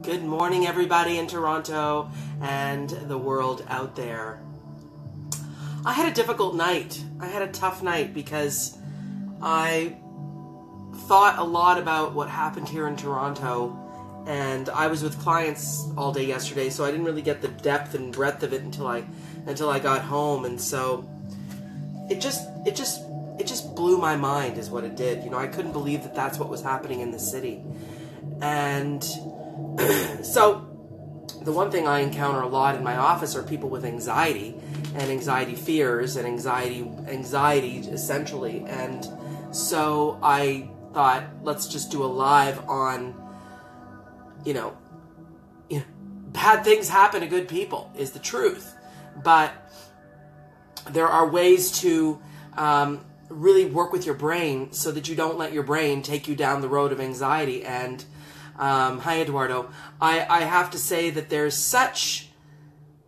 Good morning, everybody in Toronto and the world out there. I had a difficult night. I had a tough night because I thought a lot about what happened here in Toronto, and I was with clients all day yesterday, so I didn't really get the depth and breadth of it until I got home, and so it just blew my mind is what it did. You know, I couldn't believe that that's what was happening in the city. And so the one thing I encounter a lot in my office are people with anxiety and anxiety fears and anxiety essentially. And so I thought, let's just do a live on, you know, bad things happen to good people is the truth. But there are ways to really work with your brain so that you don't let your brain take you down the road of anxiety. And hi, Eduardo. I have to say that there's such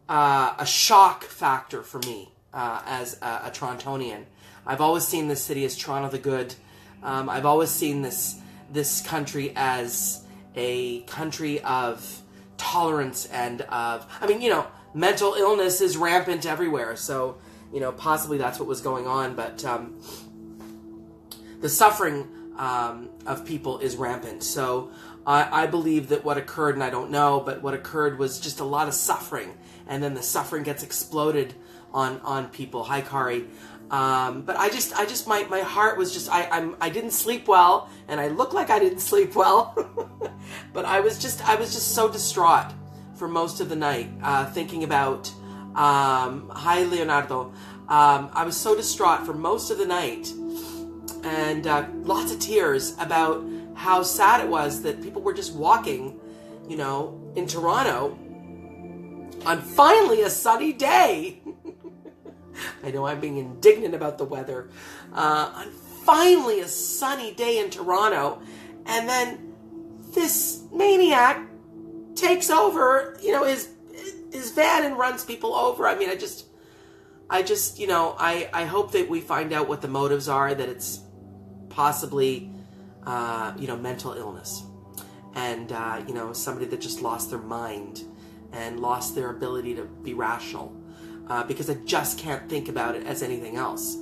a shock factor for me as a Torontonian. I've always seen this city as Toronto the Good. I've always seen this country as a country of tolerance and of, I mean, you know, mental illness is rampant everywhere. So, you know, possibly that's what was going on. But the suffering of people is rampant. So I believe that what occurred, and I don't know, but what occurred was just a lot of suffering, and then the suffering gets exploded on people. Hi, Kari. But my heart was just, I didn't sleep well, and I look like I didn't sleep well, but I was just so distraught for most of the night, thinking about, hi, Leonardo. I was so distraught for most of the night, and lots of tears about how sad it was that people were just walking, you know, in Toronto on finally a sunny day. I know I'm being indignant about the weather. On finally a sunny day in Toronto, and then this maniac takes over, you know, his van and runs people over. I mean, I just, you know, I hope that we find out what the motives are, that it's possibly you know, mental illness, and you know, somebody that just lost their mind and lost their ability to be rational, because I just can't think about it as anything else.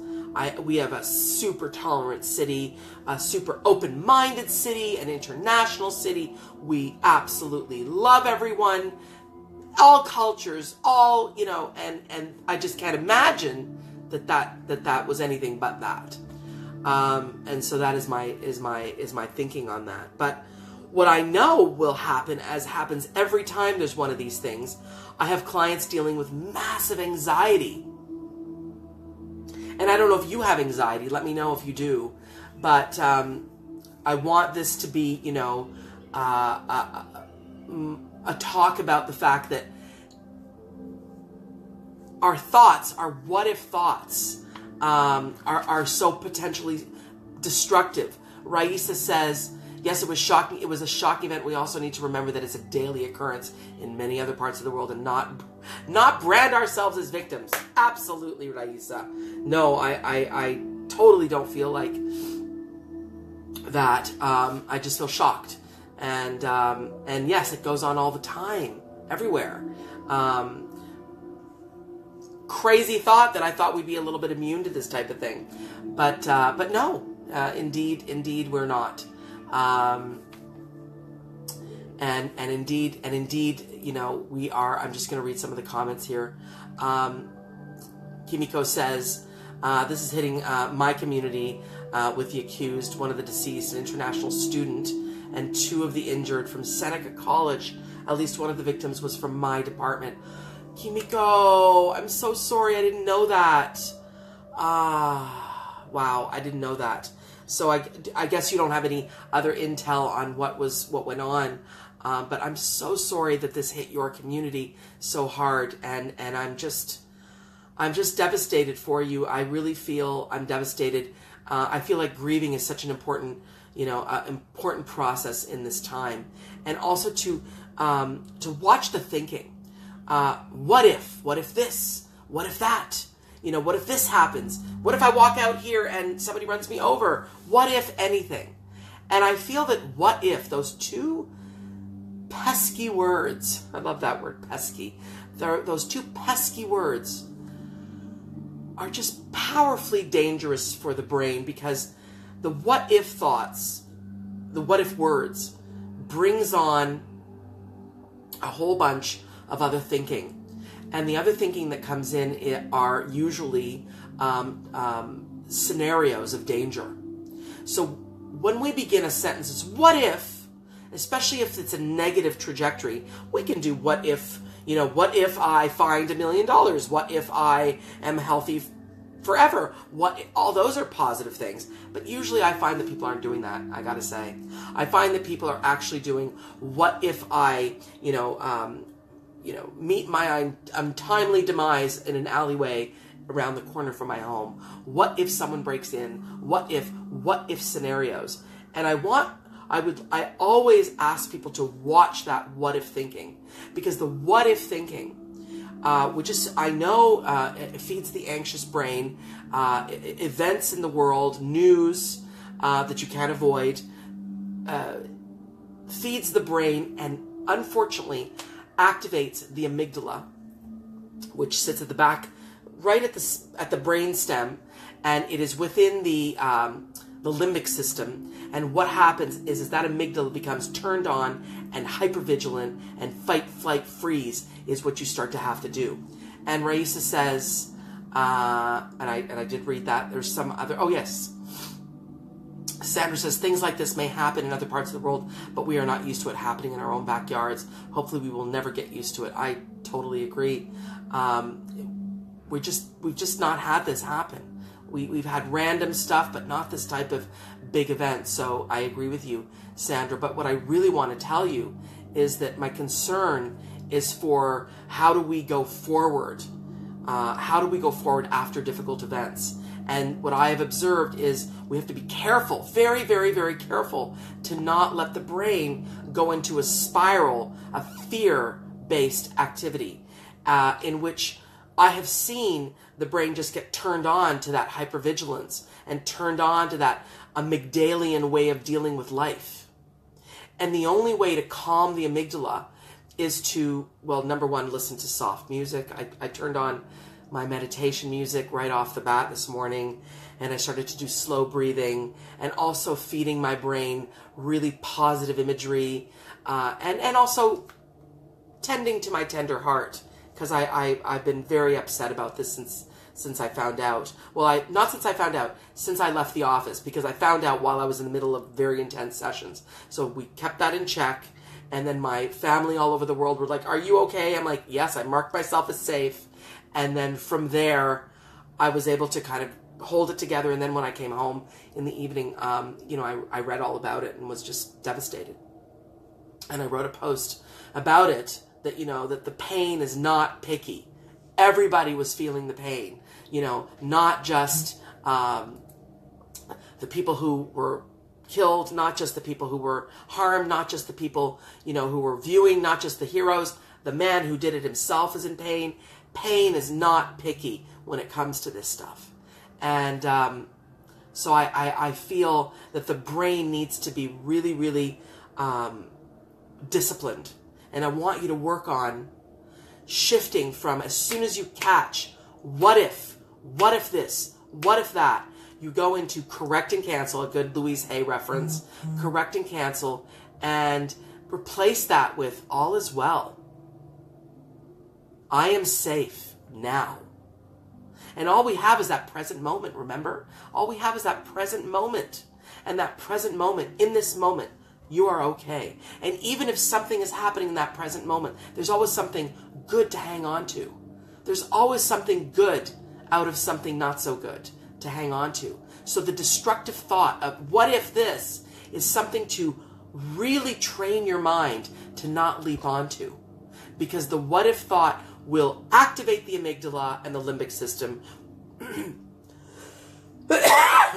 We have a super tolerant city, a super open-minded city, an international city. We absolutely love everyone, all cultures, all, you know, and I just can't imagine that was anything but that. And so that is my thinking on that. But what I know will happen, as happens every time there's one of these things, I have clients dealing with massive anxiety. And I don't know if you have anxiety. Let me know if you do. But I want this to be, you know, a talk about the fact that our thoughts, our what-if thoughts, are so potentially destructive. Raisa says, yes, it was shocking. It was a shocking event. We also need to remember that it's a daily occurrence in many other parts of the world, and not brand ourselves as victims. Absolutely, Raisa. No, I totally don't feel like that. I just feel shocked. And yes, it goes on all the time, everywhere. Crazy thought that I thought we'd be a little bit immune to this type of thing, but no, indeed we're not, and indeed, you know, we are. I'm just going to read some of the comments here. Kimiko says, this is hitting my community with the accused, one of the deceased, an international student, and 2 of the injured from Seneca College. At least one of the victims was from my department. Kimiko, I'm so sorry. I didn't know that. Wow, I didn't know that. So I guess you don't have any other intel on what went on. But I'm so sorry that this hit your community so hard, and I'm just devastated for you. I really feel I'm devastated. I feel like grieving is such an important, you know, important process in this time, and also to watch the thinking. What if this? What if that? You know, what if this happens? What if I walk out here and somebody runs me over? What if anything? And I feel that what if those 2 pesky words, I love that word, pesky. Those two pesky words are just powerfully dangerous for the brain, because the what if thoughts, the what if words, brings on a whole bunch of other thinking. And the other thinking that comes in are usually scenarios of danger. So when we begin a sentence, it's what if, especially if it's a negative trajectory, we can do what if, what if I find $1 million? What if I am healthy forever? All those are positive things. But usually I find that people aren't doing that, I gotta say. I find that people are actually doing, what if I, meet my untimely demise in an alleyway around the corner from my home? What if someone breaks in? What if scenarios? And I always ask people to watch that what if thinking, because the what if thinking, which is, I know, it feeds the anxious brain, events in the world, news that you can't avoid, feeds the brain, and unfortunately activates the amygdala, which sits at the back, right at the brain stem, and it is within the limbic system. And what happens is that amygdala becomes turned on and hypervigilant, and fight, flight, freeze is what you start to have to do. And Raisa says, and I did read that. There's some other. Oh yes. Sandra says, things like this may happen in other parts of the world, but we are not used to it happening in our own backyards. Hopefully we will never get used to it. I totally agree. We've just not had this happen. We've had random stuff, but not this type of big event. So I agree with you, Sandra. But what I really want to tell you is that my concern is for how do we go forward? How do we go forward after difficult events? And what I have observed is we have to be careful, very, very, very careful, to not let the brain go into a spiral of fear-based activity, in which I have seen the brain just get turned on to that hypervigilance and turned on to that amygdalian way of dealing with life. And the only way to calm the amygdala is to, well, number one, listen to soft music. I turned on my meditation music right off the bat this morning, and I started to do slow breathing, and also feeding my brain really positive imagery, and also tending to my tender heart, because I've been very upset about this since I found out. Well, not since I found out, since I left the office, because I found out while I was in the middle of very intense sessions. So we kept that in check, and then my family all over the world were like, "Are you okay?" I'm like, "Yes, I marked myself as safe." And then from there, I was able to kind of hold it together. And then when I came home in the evening, I read all about it and was just devastated. And I wrote a post about it, that, that the pain is not picky. Everybody was feeling the pain, not just the people who were killed, not just the people who were harmed, not just the people, who were viewing, not just the heroes. The man who did it himself is in pain. Pain is not picky when it comes to this stuff. And so I feel that the brain needs to be really, really disciplined. And I want you to work on shifting from, as soon as you catch, what if this, what if that, you go into correct and cancel, a good Louise Hay reference, correct and cancel, and replace that with all is well. I am safe now. And all we have is that present moment, remember? All we have is that present moment. And that present moment, in this moment, you are okay. And even if something is happening in that present moment, there's always something good to hang on to. There's always something good out of something not so good to hang on to. So the destructive thought of what if this is something to really train your mind to not leap onto. Because the what if thought will activate the amygdala and the limbic system,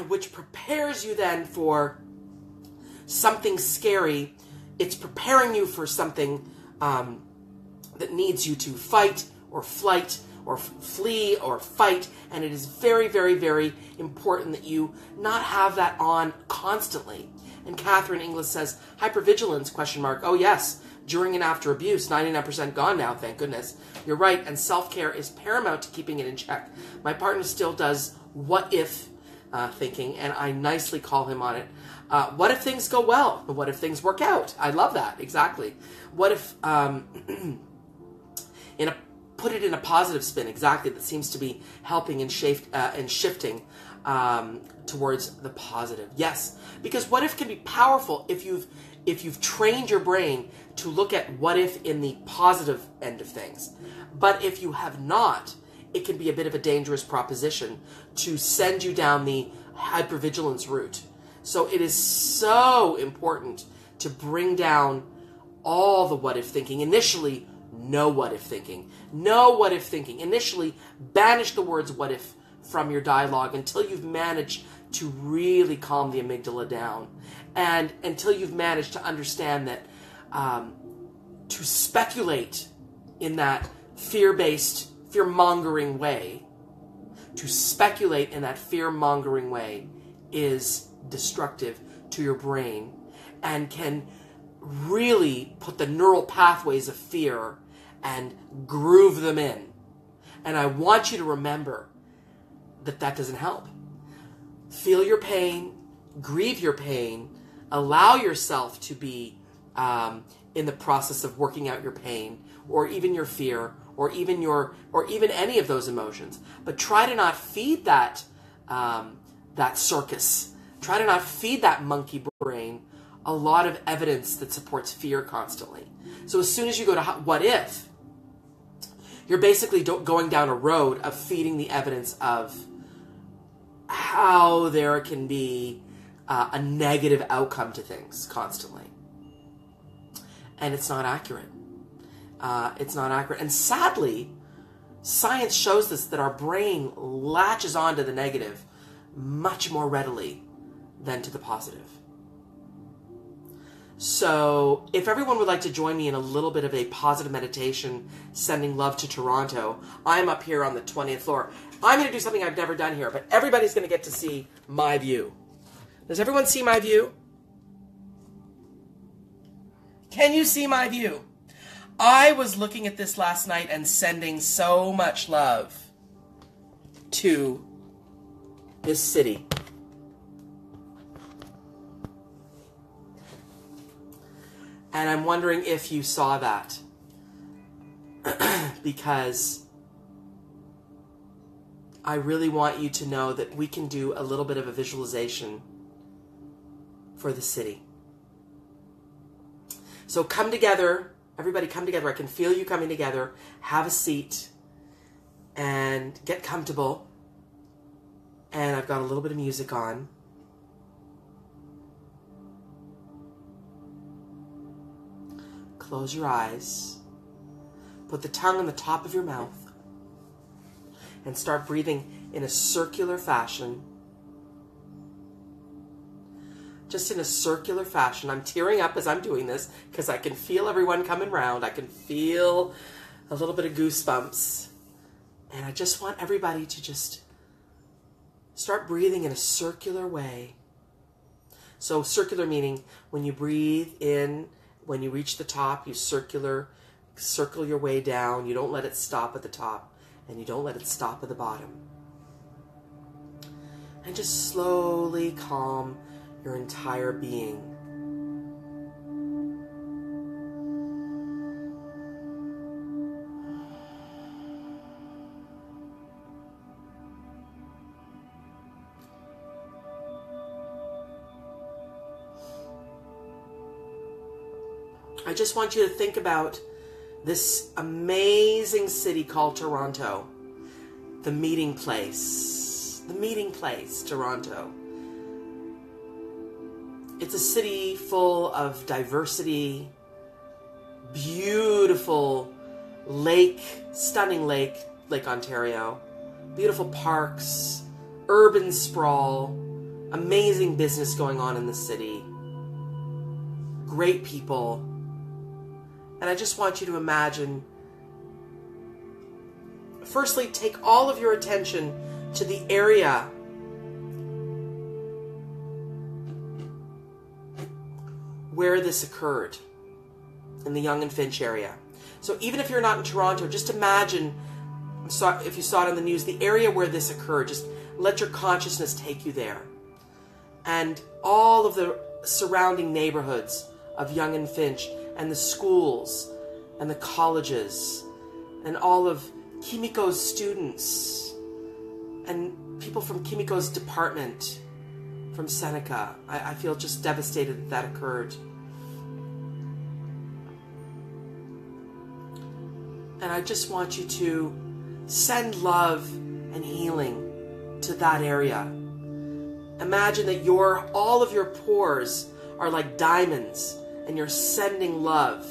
which prepares you then for something scary. It's preparing you for something that needs you to fight or flight or flee or fight. And it is very, very, very important that you not have that on constantly. And Catherine Inglis says, hypervigilance, question mark. Oh yes, during and after abuse. 99% gone now, thank goodness. You're right, and self-care is paramount to keeping it in check. My partner still does what if thinking, and I nicely call him on it. What if things go well? What if things work out? I love that, exactly. What if, put it in a positive spin, exactly, that seems to be helping and shifting towards the positive. Yes, because what if can be powerful if you've trained your brain to look at what if in the positive end of things. But if you have not, it can be a bit of a dangerous proposition to send you down the hypervigilance route. So it is so important to bring down all the what if thinking. Initially, no what if thinking. No what if thinking. Initially, banish the words what if from your dialogue until you've managed to really calm the amygdala down. And until you've managed to understand that to speculate in that fear-based, fear-mongering way, to speculate in that fear-mongering way is destructive to your brain and can really put the neural pathways of fear and groove them in. And I want you to remember that that doesn't help. Feel your pain, grieve your pain, allow yourself to be in the process of working out your pain, or even your fear, or even any of those emotions. But try to not feed that that circus. Try to not feed that monkey brain a lot of evidence that supports fear constantly. So as soon as you go to what if, you're basically going down a road of feeding the evidence of how there can be a negative outcome to things constantly. And it's not accurate. It's not accurate. And sadly, science shows us that our brain latches onto the negative much more readily than to the positive. So if everyone would like to join me in a little bit of a positive meditation, sending love to Toronto, I'm up here on the 20th floor. I'm going to do something I've never done here, but everybody's going to get to see my view. Does everyone see my view? Can you see my view? I was looking at this last night and sending so much love to this city. And I'm wondering if you saw that. Because I really want you to know that we can do a little bit of a visualization for the city. So come together. Everybody come together. I can feel you coming together. Have a seat and get comfortable. And I've got a little bit of music on. Close your eyes. Put the tongue on the top of your mouth. And start breathing in a circular fashion. Just in a circular fashion. I'm tearing up as I'm doing this because I can feel everyone coming round. I can feel a little bit of goosebumps. And I just want everybody to just start breathing in a circular way. So circular meaning when you breathe in, when you reach the top, you circle your way down. You don't let it stop at the top, and you don't let it stop at the bottom. And just slowly calm your entire being. I just want you to think about this amazing city called Toronto. The meeting place. The meeting place, Toronto. It's a city full of diversity, beautiful lake, stunning lake, Lake Ontario, beautiful parks, urban sprawl, amazing business going on in the city, great people. And I just want you to imagine, firstly, take all of your attention to the area where this occurred. in the Yonge and Finch area. So even if you're not in Toronto, just imagine, if you saw it on the news, the area where this occurred. Just let your consciousness take you there. And all of the surrounding neighborhoods of Yonge and Finch, and the schools, and the colleges, and all of Kimiko's students, and people from Kimiko's department, from Seneca. I feel just devastated that that occurred. And I just want you to send love and healing to that area. Imagine that all of your pores are like diamonds, and you're sending love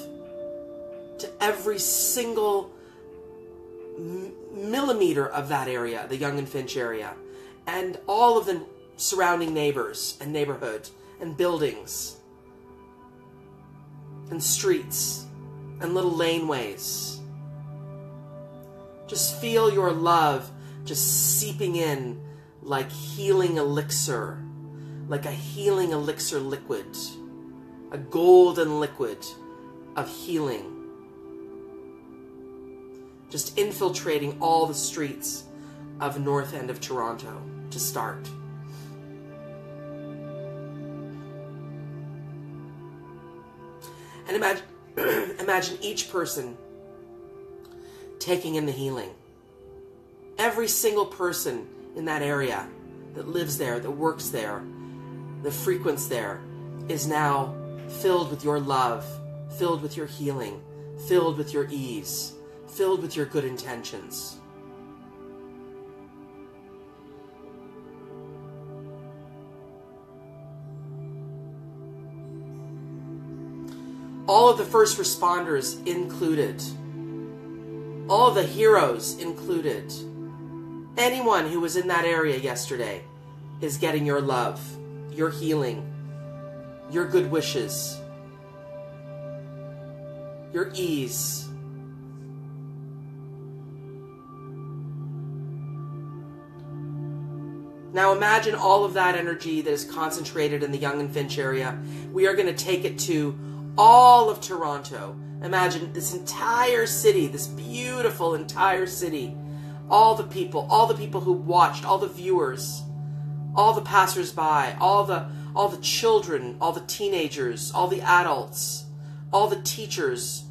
to every single millimeter of that area, the Yonge and Finch area, and all of the surrounding neighbors and neighborhood and buildings and streets and little laneways. Just feel your love just seeping in like healing elixir, like a healing elixir liquid, a golden liquid of healing, just infiltrating all the streets of North End of Toronto to start. And imagine each person taking in the healing. Every single person in that area that lives there, that works there, that frequents there, is now filled with your love, filled with your healing, filled with your ease, filled with your good intentions. All of the first responders included, all of the heroes included, anyone who was in that area yesterday is getting your love, your healing, your good wishes, your ease. Now imagine all of that energy that is concentrated in the Yonge and Finch area. We are going to take it to all of Toronto. Imagine this entire city, this beautiful entire city. All the people who watched, all the viewers, all the passersby, all the children, all the teenagers, all the adults, all the teachers,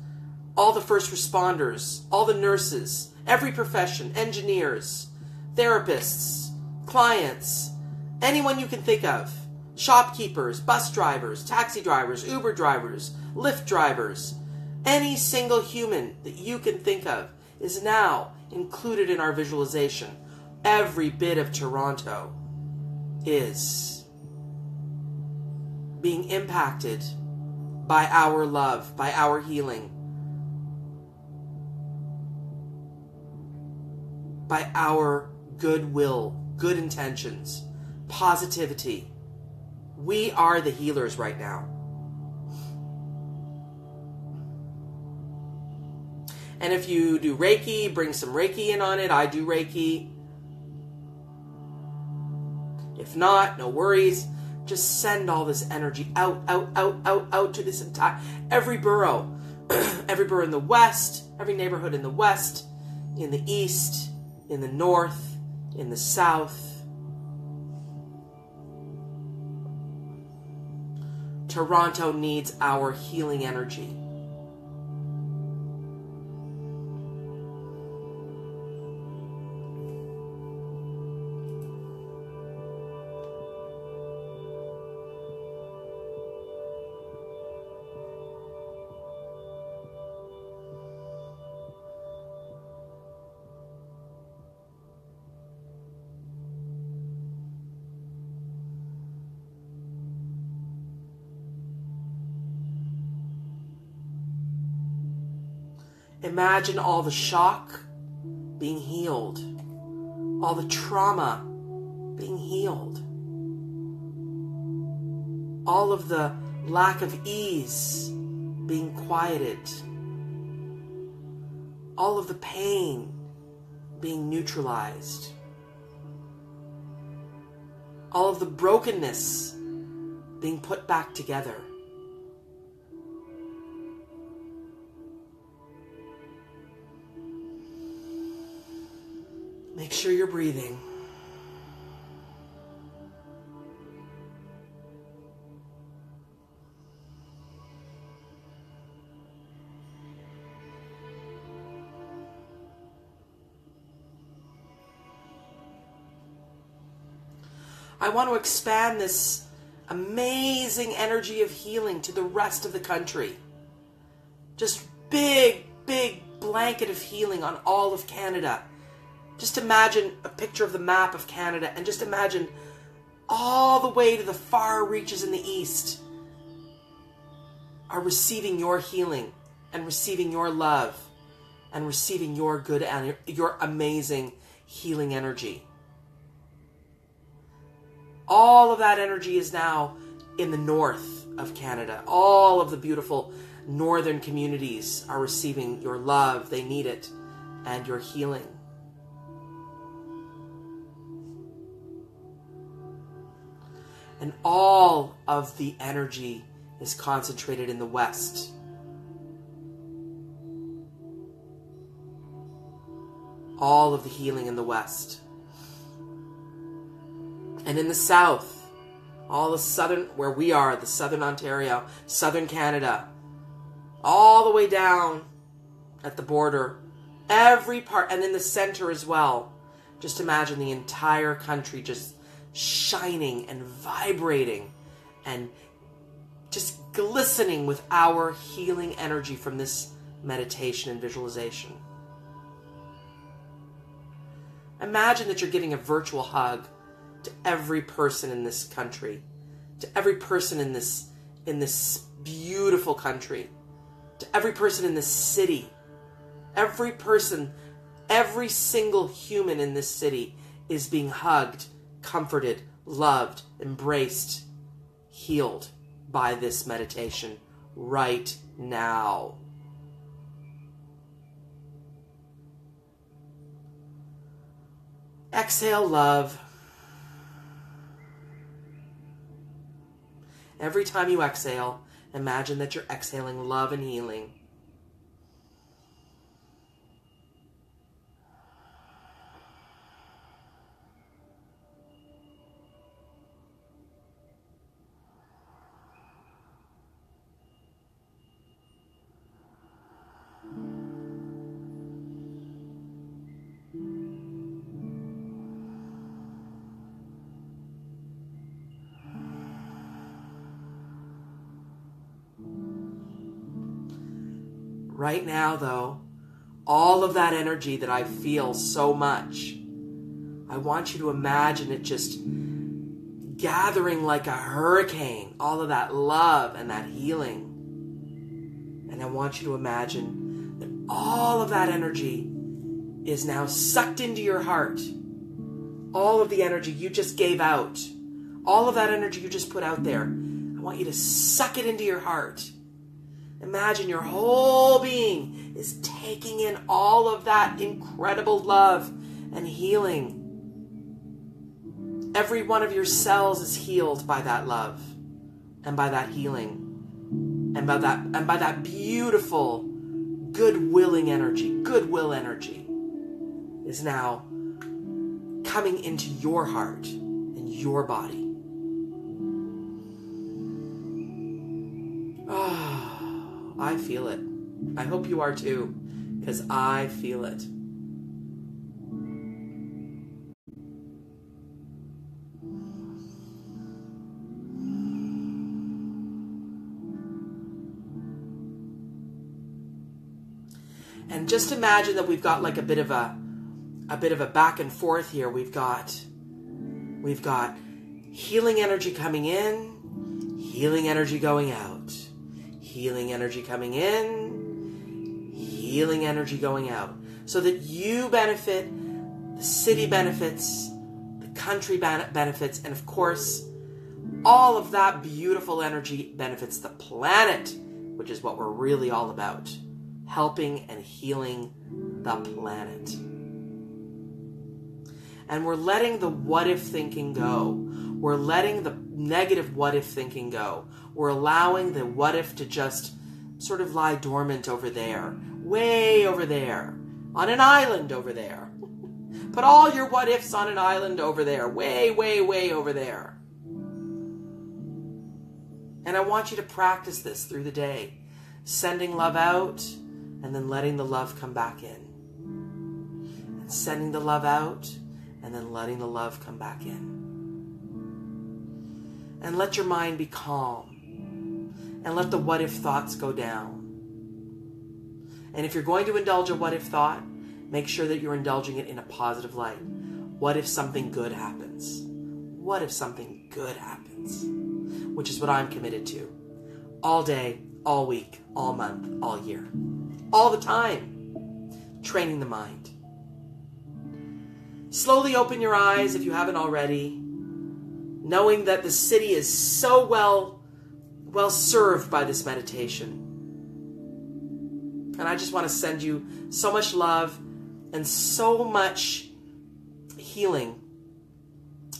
all the first responders, all the nurses, every profession, engineers, therapists, clients, anyone you can think of, shopkeepers, bus drivers, taxi drivers, Uber drivers, Lyft drivers, any single human that you can think of is now included in our visualization. Every bit of Toronto is being impacted by our love, by our healing, by our goodwill, good intentions, positivity. We are the healers right now. And if you do Reiki, bring some Reiki in on it. I do Reiki. If not, no worries. Just send all this energy out to this every borough. Every borough in the west, every neighborhood in the west, in the east, in the north, in the south. Toronto needs our healing energy. Imagine all the shock being healed, all the trauma being healed, all of the lack of ease being quieted, all of the pain being neutralized, all of the brokenness being put back together. Make sure you're breathing. I want to expand this amazing energy of healing to the rest of the country. Just big, big blanket of healing on all of Canada. Just imagine a picture of the map of Canada and just imagine all the way to the far reaches in the east are receiving your healing and receiving your love and receiving your good and your amazing healing energy. All of that energy is now in the north of Canada. All of the beautiful northern communities are receiving your love. They need it. And your healing. And all of the energy is concentrated in the west. All of the healing in the west. And in the south, all the southern, where we are, the southern Ontario, southern Canada, all the way down at the border, every part, and in the center as well. Just imagine the entire country just shining and vibrating and just glistening with our healing energy from this meditation and visualization. Imagine that you're giving a virtual hug to every person in this country, to every person in this beautiful country, to every person in this city, every person, every single human in this city is being hugged, comforted, loved, embraced, healed by this meditation right now. Exhale love. Every time you exhale, imagine that you're exhaling love and healing. Right now, though, all of that energy that I feel so much, I want you to imagine it just gathering like a hurricane, all of that love and that healing. And I want you to imagine that all of that energy is now sucked into your heart. All of the energy you just gave out, all of that energy you just put out there, I want you to suck it into your heart. Imagine your whole being is taking in all of that incredible love and healing. Every one of your cells is healed by that love and by that healing and by that beautiful goodwill energy is now coming into your heart and your body. I feel it. I hope you are too, because I feel it. And just imagine that we've got like a bit of a back and forth here. We've got healing energy coming in, healing energy going out. Healing energy coming in, healing energy going out. So that you benefit, the city benefits, the country benefits, and of course, all of that beautiful energy benefits the planet, which is what we're really all about. Helping and healing the planet. And we're letting the what if thinking go. We're letting the negative what if thinking go. We're allowing the what if to just sort of lie dormant over there, way over there, on an island over there. Put all your what ifs on an island over there, way, way, way over there. And I want you to practice this through the day. Sending love out and then letting the love come back in. And sending the love out and then letting the love come back in. And let your mind be calm. And let the what if thoughts go down. And if you're going to indulge a what if thought, make sure that you're indulging it in a positive light. What if something good happens? What if something good happens? Which is what I'm committed to. All day, all week, all month, all year. All the time. Training the mind. Slowly open your eyes if you haven't already. Knowing that the city is so well served by this meditation. And I just want to send you so much love and so much healing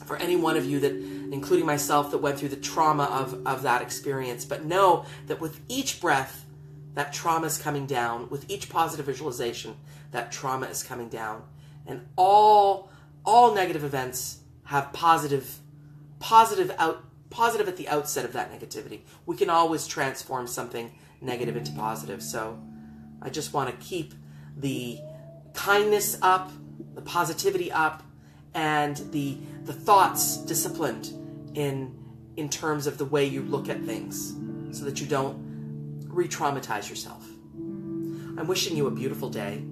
for any one of you that, including myself, that went through the trauma of that experience. But know that with each breath, that trauma is coming down. With each positive visualization, that trauma is coming down. And all negative events have positive at the outset of that negativity. We can always transform something negative into positive. So I just want to keep the kindness up, the positivity up, and the thoughts disciplined in terms of the way you look at things so that you don't re-traumatize yourself. I'm wishing you a beautiful day,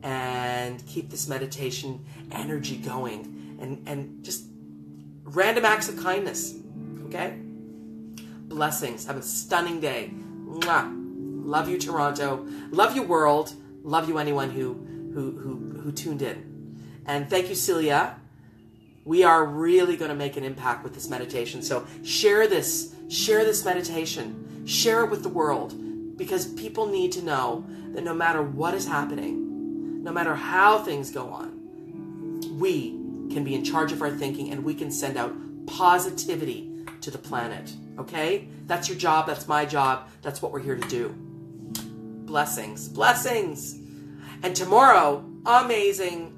and keep this meditation energy going, and just random acts of kindness, okay? Blessings. Have a stunning day. Mwah. Love you, Toronto. Love you, world. Love you, anyone who tuned in. And thank you, Celia. We are really going to make an impact with this meditation. So share this meditation. Share it with the world, because people need to know that no matter what is happening, no matter how things go on, we can be in charge of our thinking, and we can send out positivity to the planet. Okay? That's your job. That's my job. That's what we're here to do. Blessings. Blessings. And tomorrow, amazing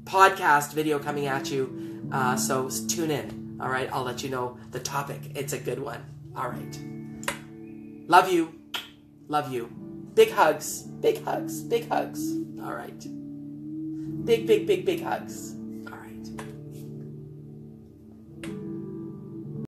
podcast video coming at you. So tune in. All right? I'll let you know the topic. It's a good one. All right. Love you. Love you. Big hugs. Big hugs. Big hugs. All right. Big, big, big, big hugs.